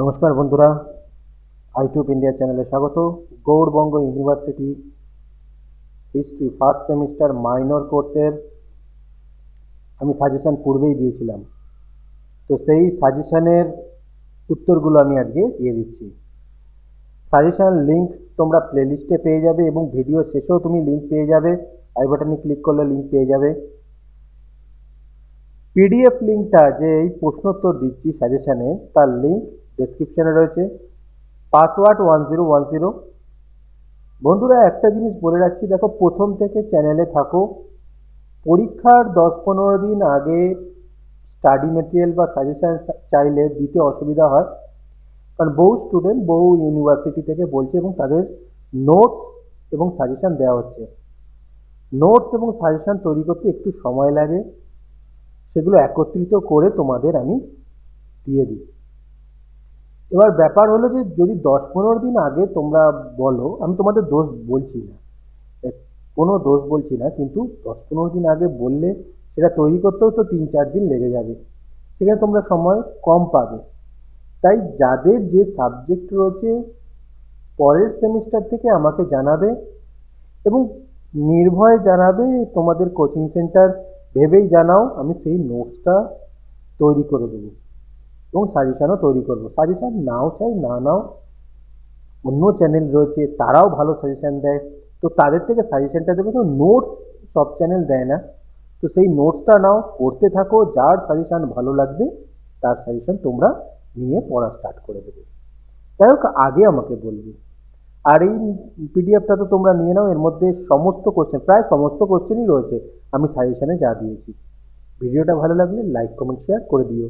নমস্কার বন্ধুরা, আইটিউব ইন্ডিয়া চ্যানেলে স্বাগত। Gourbanga university history first semester minor কোর্সের আমি সাজেশন পূর্বেই দিয়েছিলাম, তো সেই সাজেশনের উত্তরগুলো আমি আজকে দিয়ে দিচ্ছি। সাজেশন লিঙ্ক তোমরা প্লেলিস্টে পেয়ে যাবে এবং ভিডিও শেষেও তুমি লিঙ্ক পেয়ে যাবে। আই বাটনে ক্লিক করলে লিঙ্ক পেয়ে যাবে। পিডিএফ লিঙ্কটা যে এই প্রশ্নোত্তর দিচ্ছি সাজেশনে, তার লিঙ্ক ডেসক্রিপশনে রয়েছে। পাসওয়ার্ড 1010। বন্ধুরা, একটা জিনিস বলে রাখছি, দেখো, প্রথম থেকে চ্যানেলে থাকো। পরীক্ষার 10-15 দিন আগে স্টাডি মেটেরিয়াল বা সাজেশন চাইলে দিতে অসুবিধা হয়, কারণ বহু স্টুডেন্ট বহু ইউনিভার্সিটি থেকে বলছে এবং তাদের নোটস এবং সাজেশন দেওয়া হচ্ছে। নোটস এবং সাজেশন তৈরি করতে একটু সময় লাগে, সেগুলো একত্রিত করে তোমাদের আমি দিয়ে দিই। এবার ব্যাপার হলো যে যদি 10-15 দিন আগে তোমরা বলো, আমি তোমাদের দোষ বলছি না, কোনো দোষ বলছি না, কিন্তু 10-15 দিন আগে বললে সেটা তৈরি করতেও তো 3-4 দিন লেগে যাবে, সেখানে তোমরা সময় কম পাবে। তাই যাদের যে সাবজেক্ট রয়েছে পরের সেমিস্টার থেকে আমাকে জানাবে এবং নির্ভয়ে জানাবে, তোমাদের কোচিং সেন্টার ভেবেই জানাও, আমি সেই নোটসটা তৈরি করে দেবো এবং সাজেশানও তৈরি করব। সাজেশান নাও চাই না নাও, অন্য চ্যানেল রয়েছে তারাও ভালো সাজেশান দেয়, তো তাদের থেকে সাজেশানটা দেবে। তো নোটস সব চ্যানেল দেয় না, তো সেই নোটসটা নাও, পড়তে থাকো, যার সাজেশান ভালো লাগবে তার সাজেশান তোমরা নিয়ে পড়া স্টার্ট করে দেবে। যাই হোক, আগে আমাকে বলবে। আর এই পিডিএফটা তো তোমরা নিয়ে নাও, এর মধ্যে সমস্ত কোশ্চেন, প্রায় সমস্ত কোশ্চেনই রয়েছে আমি সাজেশানে যা দিয়েছি। ভিডিওটা ভালো লাগলে লাইক কমেন্ট শেয়ার করে দিও।